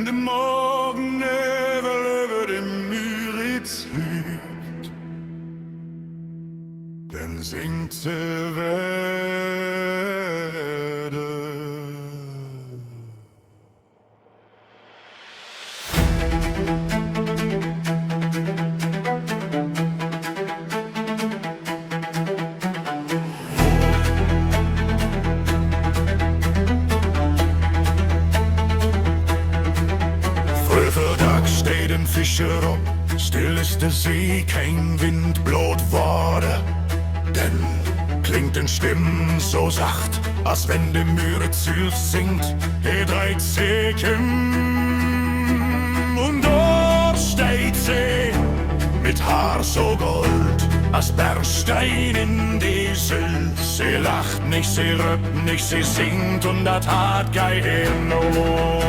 wenn der Morgennebel über dem Müritz liegt, dann singt sie Werde. Steht ein Fischer rum, still ist der See, kein Wind blot Worte. Denn klingt den Stimmen so sacht, als wenn die Müritz singt, die 13. Und dort steht sie, mit Haar so gold, als Bernstein in die Sylt. Sie lacht nicht, sie rüppt nicht, sie singt und das hat kein Not.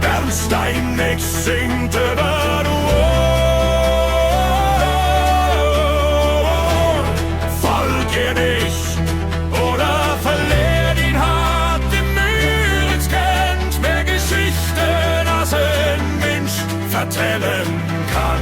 Bernstein nicht singt über du folg ihr nicht oder verliert ihn hart. Die Müritz kennt mehr Geschichten, als ein Mensch vertellen kann.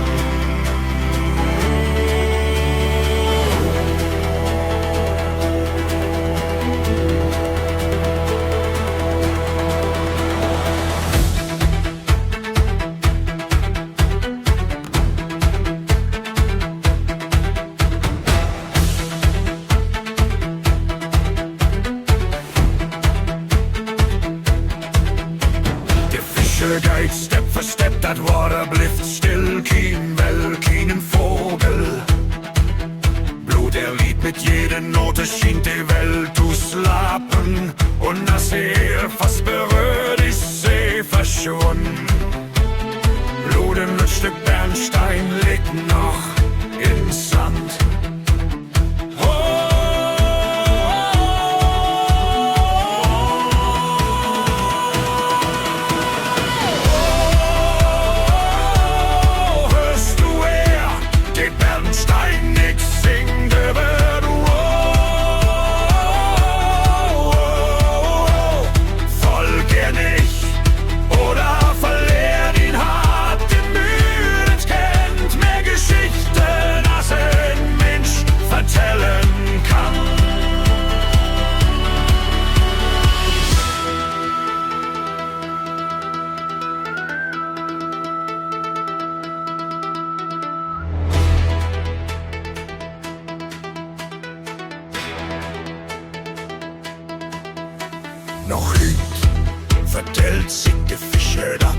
Geht Step für Step, dat Water blifft still, kein Well, keinen Vogel. Blut erlied mit jeder Note, schien die Welt zu slapen. Und als er fast berührt ist, sie verschwunden. Blut ein Stück Bernstein liegt noch im Sand. Noch heut vertellt sich die Fische dat